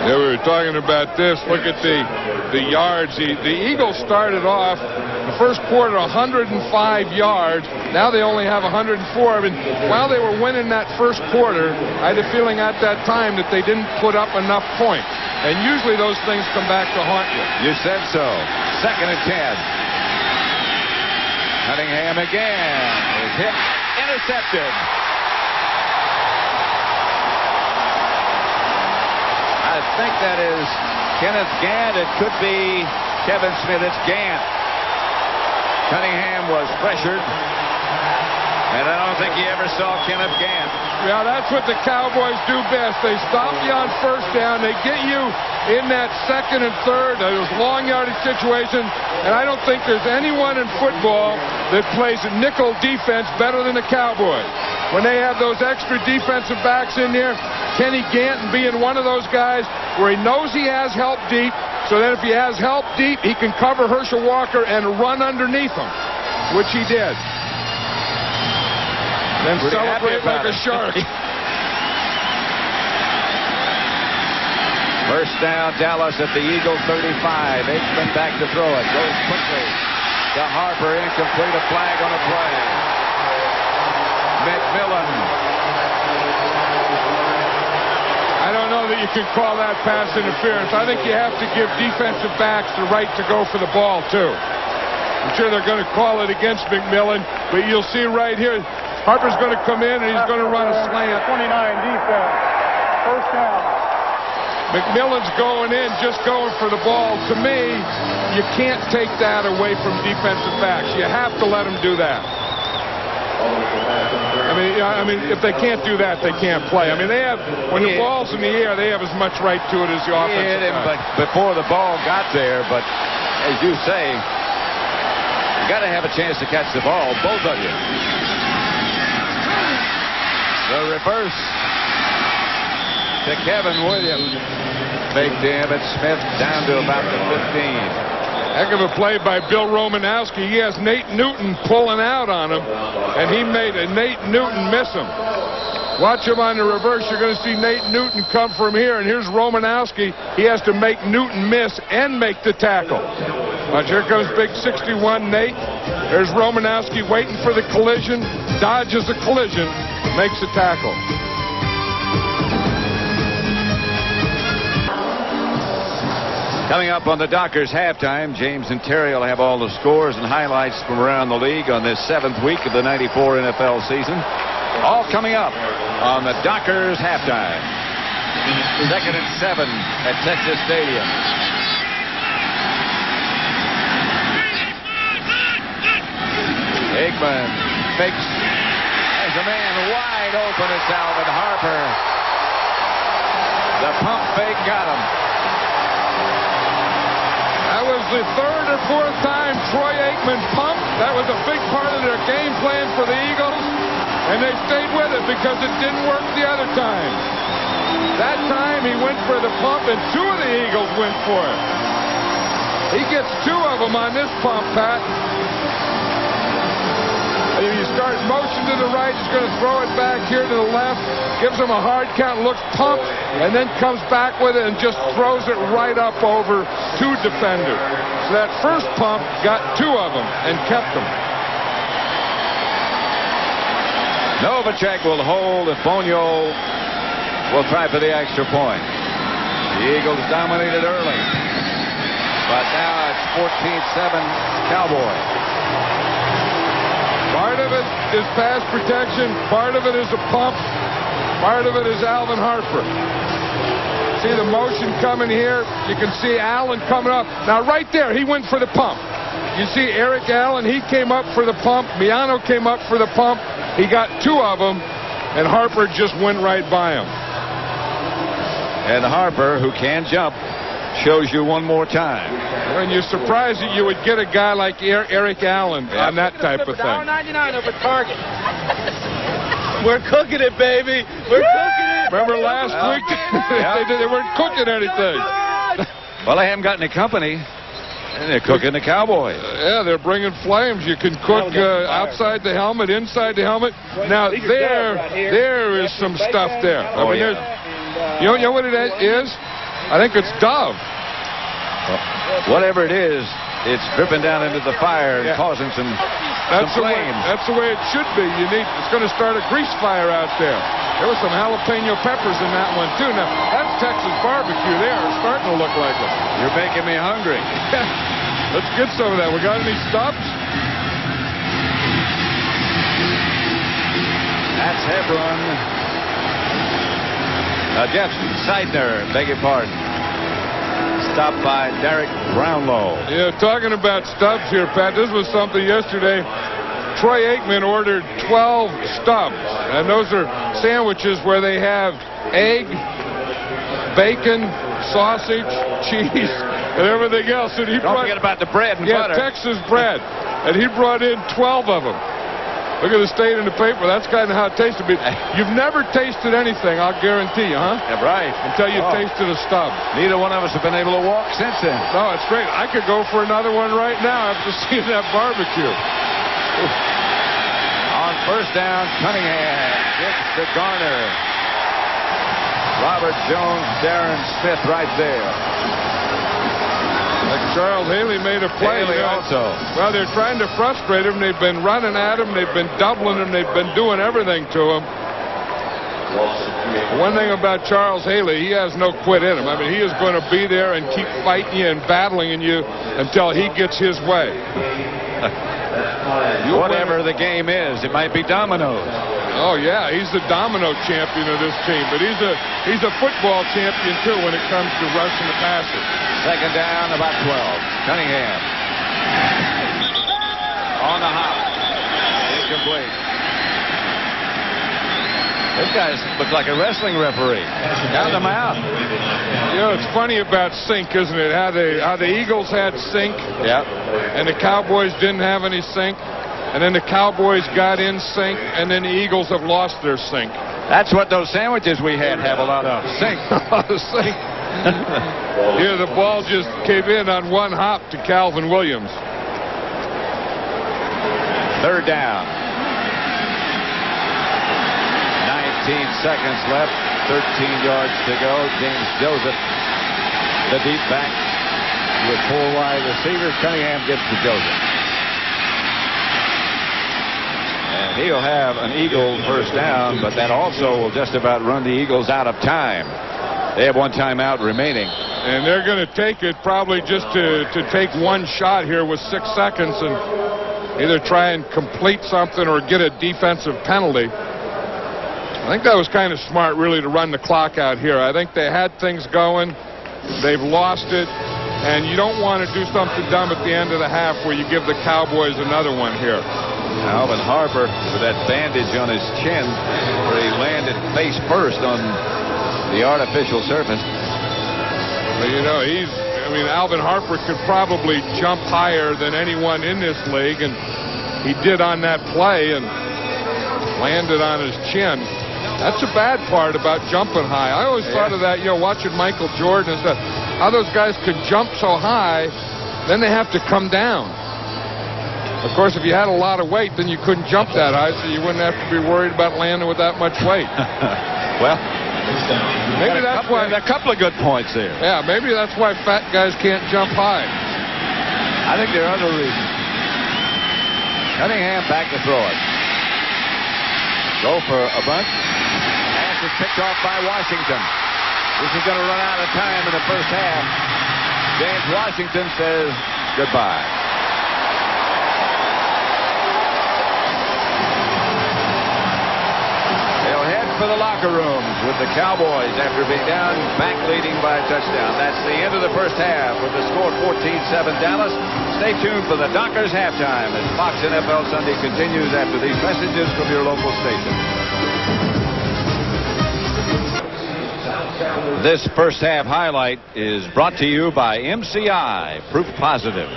Yeah, we were talking about this. Look at the yards. The Eagles started off the first quarter 105 yards. Now they only have 104. I mean, while they were winning that first quarter, I had a feeling at that time that they didn't put up enough points. And usually those things come back to haunt you. You said so. 2nd and 10. Cunningham again is hit, intercepted. I think that is Kenneth Gant. It could be Kevin Smith. It's Gant. Cunningham was pressured, and I don't think he ever saw Kenneth Gant. Yeah, that's what the Cowboys do best. They stop you on first down. They get you in that 2nd and 3rd, those long yardage situations. And I don't think there's anyone in football that plays nickel defense better than the Cowboys. When they have those extra defensive backs in there, Kenny Ganton being one of those guys where he knows he has help deep, so that if he has help deep, he can cover Herschel Walker and run underneath him, which he did. Then celebrate like a shark. First down, Dallas at the Eagle 35. Aikman back to throw it. Goes quickly to Harper. Incomplete. A flag on the play. McMillan. I don't know that you can call that pass interference. I think you have to give defensive backs the right to go for the ball, too. I'm sure they're going to call it against McMillan, but you'll see right here, Harper's going to come in and he's going to run a slant. 29 defense. First down. McMillan's going in, just going for the ball. To me, you can't take that away from defensive backs. You have to let them do that. I mean, if they can't do that, they can't play. I mean, they have, when the ball's in the air, they have as much right to it as the offensive hit him, but before the ball got there. But as you say, you got to have a chance to catch the ball, both of you. The reverse to Kevin Williams. Big to Emmitt Smith down to about the 15. Heck of a play by Bill Romanowski. He has Nate Newton pulling out on him, and he made Nate Newton miss him. Watch him on the reverse. You're going to see Nate Newton come from here, and here's Romanowski. He has to make Newton miss and make the tackle. Watch, here comes big 61 Nate. There's Romanowski waiting for the collision, dodges the collision, makes the tackle. Coming up on the Dockers halftime, James and Terry will have all the scores and highlights from around the league on this 7th week of the '94 NFL season. All coming up on the Dockers halftime. 2nd and 7 at Texas Stadium. Aikman fakes. There's a man wide open. It's Alvin Harper. The pump fake got him. That was the 3rd or 4th time Troy Aikman pumped. That was a big part of their game plan for the Eagles, and they stayed with it because it didn't work the other time. That time he went for the pump, and 2 of the Eagles went for it. He gets 2 of them on this pump, Pat. If you start motion to the right, he's going to throw it back here to the left, gives him a hard count, looks pumped, and then comes back with it and just throws it right up over 2 defenders. So that first pump got 2 of them and kept them. Novacek will hold if Bonio will try for the extra point. The Eagles dominated early, but now it's 14-7 Cowboys. Part of it is pass protection. Part of it is a pump. Part of it is Alvin Harper. See the motion coming here. You can see Allen coming up. Now right there, he went for the pump. You see Eric Allen, he came up for the pump. Miano came up for the pump. He got 2 of them, and Harper just went right by him. And Harper, who can jump, shows you one more time. And you're surprised that you would get a guy like Eric Allen on that type of thing. $1.99 over Target. We're cooking it, baby. We're cooking it. Remember last week? They weren't cooking anything. Well, they haven't got any company, and they're cooking the Cowboys. Yeah, they're bringing flames. You can cook outside the helmet, inside the helmet. Now, there is some stuff there. I mean, you know what it is? I think it's Dove. Whatever it is, it's dripping down into the fire and causing some flames. That's the way it should be. It's going to start a grease fire out there. There were some jalapeno peppers in that one, too. Now, that's Texas barbecue there. It's starting to look like it. You're making me hungry. Let's get some of that. We got any stops? That's Hebron. Jeff Seidner, beg your pardon. Stopped by Derek Brownlow. Yeah, talking about stubs here, Pat, this was something yesterday. Troy Aikman ordered 12 stubs, and those are sandwiches where they have egg, bacon, sausage, cheese, and everything else. And Don't forget about the bread and butter. Texas bread, and he brought in 12 of them. Look at the state in the paper. That's kind of how it tasted. But you've never tasted anything, I'll guarantee you, huh? Yeah, right. Until you tasted a stub. Neither one of us have been able to walk since then. No, it's great. I could go for another one right now after seeing that barbecue. On first down, Cunningham gets to Garner. Robert Jones, Darren Smith right there. Charles Haley made a play. Haley also. Well, they're trying to frustrate him. They've been running at him. They've been doubling him. They've been doing everything to him. One thing about Charles Haley, he has no quit in him. I mean, he is going to be there and keep fighting you and battling you until he gets his way. Whatever the game is, it might be dominoes. Oh, yeah, he's the domino champion of this team, but he's a football champion, too, when it comes to rushing the passer. Second down, about 12. Cunningham. On the hop. Incomplete. This guy looks like a wrestling referee. Count them out. You know, it's funny about sync, isn't it? How the Eagles had sync. Yep. And the Cowboys didn't have any sync. And then the Cowboys got in sync, and then the Eagles have lost their sync. That's what those sandwiches we had have a lot of. Sync. Sync. Here, the ball just came in on one hop to Calvin Williams. Third down. 19 seconds left. 13 yards to go. James Joseph, the deep back with 4 wide receivers. Cunningham gets to Joseph. And he'll have an Eagle first down, but that also will just about run the Eagles out of time. They have one timeout remaining. And they're going to take it probably just to take one shot here with 6 seconds and either try and complete something or get a defensive penalty. I think that was kind of smart, really, to run the clock out here. I think they had things going. They've lost it. And you don't want to do something dumb at the end of the half where you give the Cowboys another one here. Alvin Harper with that bandage on his chin where he landed face first on the artificial surface. But, you know, Alvin Harper could probably jump higher than anyone in this league, and he did on that play and landed on his chin. That's a bad part about jumping high. I always thought of that, you know, watching Michael Jordan and stuff, how those guys could jump so high, then they have to come down. Of course, if you had a lot of weight, then you couldn't jump that high, so you wouldn't have to be worried about landing with that much weight. Well, maybe that's why. A couple of good points there. Yeah, maybe that's why fat guys can't jump high. I think there are other reasons. Cunningham back to throw it. Go for a bunt. Pass is picked off by Washington. This is going to run out of time in the first half. James Washington says goodbye. They'll head for the locker rooms with the Cowboys after being down, back leading by a touchdown. That's the end of the first half with the score 14-7 Dallas. Stay tuned for the Dockers halftime as Fox NFL Sunday continues after these messages from your local station. This first half highlight is brought to you by MCI, proof positive.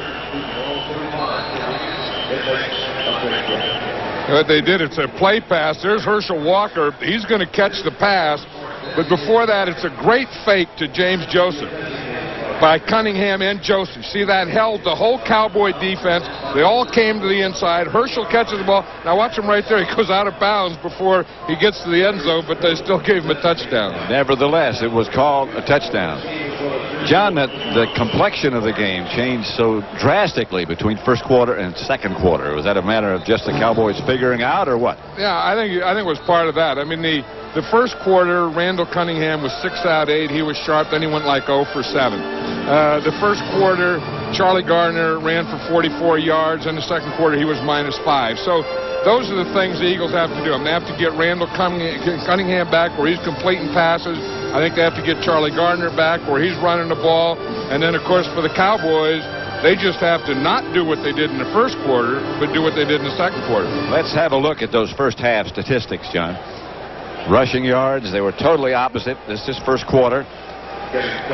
What they did, it's a play pass. There's Herschel Walker. He's going to catch the pass. But before that, it's a great fake to James Joseph by Cunningham and Joseph. See, that held the whole Cowboy defense. They all came to the inside. Herschel catches the ball. Now watch him right there. He goes out of bounds before he gets to the end zone, but they still gave him a touchdown. Nevertheless, it was called a touchdown. John, the complexion of the game changed so drastically between first quarter and second quarter. Was that a matter of just the Cowboys figuring out, or what? Yeah, I think it was part of that. I mean, the first quarter, Randall Cunningham was 6 out of 8. He was sharp. Then he went like 0 for 7. The first quarter, Charlie Gardner ran for 44 yards. In the second quarter, he was -5. So those are the things the Eagles have to do. They have to get Randall Cunningham back where he's completing passes. I think they have to get Charlie Gardner back where he's running the ball. And then, of course, for the Cowboys, they just have to not do what they did in the first quarter, but do what they did in the second quarter. Let's have a look at those first half statistics, John. Rushing yards, they were totally opposite. This is first quarter.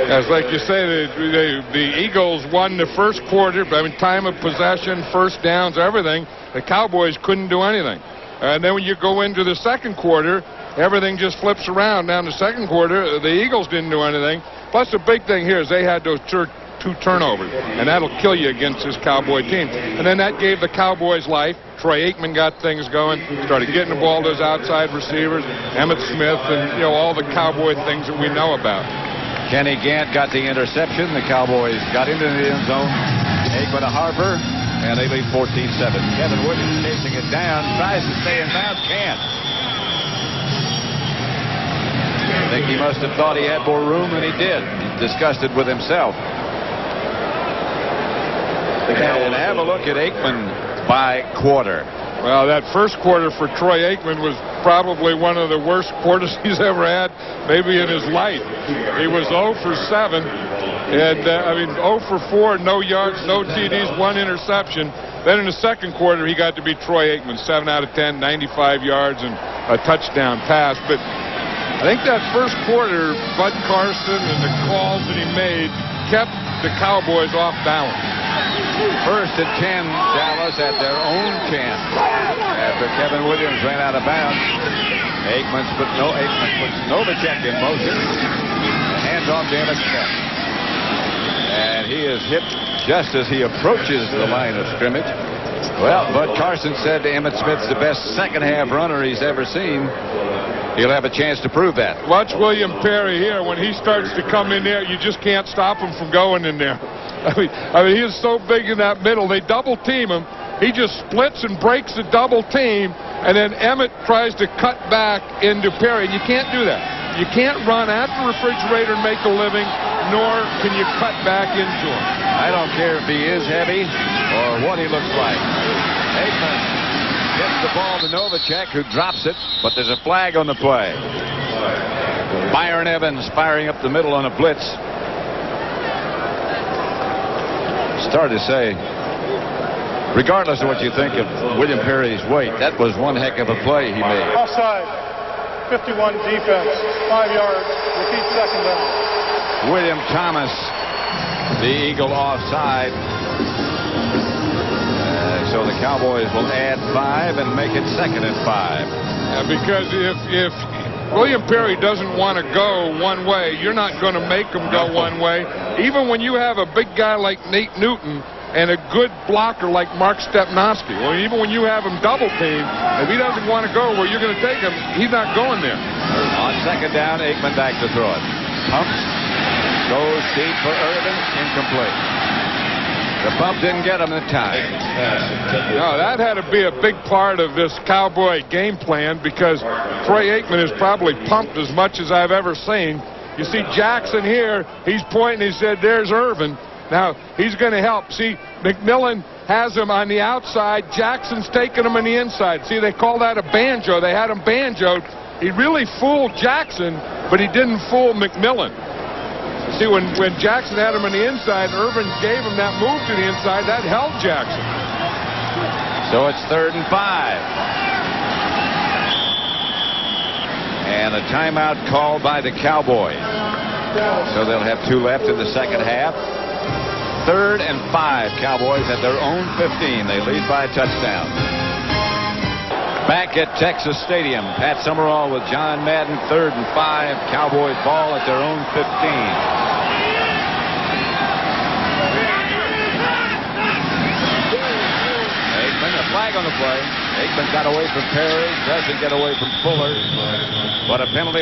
As like you say, the Eagles won the first quarter. I mean, time of possession, first downs, everything. The Cowboys couldn't do anything. And then when you go into the second quarter, everything just flips around. Now in the second quarter, the Eagles didn't do anything. Plus the big thing here is they had those 2 turnovers, and that'll kill you against this Cowboy team. And then that gave the Cowboys life. Troy Aikman got things going, started getting the ball to those outside receivers, Emmitt Smith, and all the Cowboy things that we know about. Kenny Gant got the interception. The Cowboys got into the end zone. Aikman to Harper, and they lead 14-7. Kevin Williams chasing it down, tries to stay in bounds, can't. I think he must have thought he had more room than he did. He's disgusted with himself. And have a look at Aikman by quarter. Well, that first quarter for Troy Aikman was probably one of the worst quarters he's ever had, maybe in his life. He was 0 for 7, and 0 for 4, no yards, no TDs, 1 interception. Then in the second quarter, he got to be Troy Aikman, 7 out of 10, 95 yards, and a touchdown pass. But I think that first quarter, Bud Carson and the calls that he made kept the Cowboys off balance. First and 10, Dallas at their own 10 after Kevin Williams ran out of bounds. Aikman puts Novacek in motion. Hands off to Emmitt Smith. And he is hit just as he approaches the line of scrimmage. Well, Bud Carson said Emmitt Smith's the best second-half runner he's ever seen. He'll have a chance to prove that. Watch William Perry here. When he starts to come in there, you just can't stop him from going in there. I mean, he is so big in that middle. They double team him. He just splits and breaks the double team, and then Emmitt tries to cut back into Perry. And you can't do that. You can't run at the refrigerator and make a living, nor can you cut back into him. I don't care if he is heavy or what he looks like. Aikman gets the ball to Novacek, who drops it, but there's a flag on the play. Byron Evans firing up the middle on a blitz. It's hard to say. Regardless of what you think of William Perry's weight, that was one heck of a play he made. Offside, 51 defense, 5 yards, repeat second down. William Thomas, the Eagle offside. So the Cowboys will add 5 and make it 2nd and 5. Yeah, because if William Perry doesn't want to go one way, you're not going to make him go one way. Even when you have a big guy like Nate Newton and a good blocker like Mark Stepnoski, or even when you have him double teamed, if he doesn't want to go where you're going to take him, he's not going there. On second down, Aikman back to throw it. Pumps, goes deep for Irvin, incomplete. The bump didn't get him in time. No, that had to be a big part of this Cowboy game plan, because Troy Aikman is probably pumped as much as I've ever seen. You see Jackson here, he's pointing, he said, there's Irvin. Now, he's going to help. See, McMillan has him on the outside. Jackson's taking him on the inside. See, they call that a banjo. They had him banjoed. He really fooled Jackson, but he didn't fool McMillan. See, when Jackson had him on the inside, Irvin gave him that move to the inside. That held Jackson. So it's 3rd and 5. And a timeout called by the Cowboys. So they'll have 2 left in the second half. 3rd and 5, Cowboys at their own 15. They lead by a touchdown. Back at Texas Stadium, Pat Summerall with John Madden, 3rd and 5. Cowboys ball at their own 15. Aikman, a flag on the play. Aikman got away from Perry, doesn't get away from Fuller, but a penalty.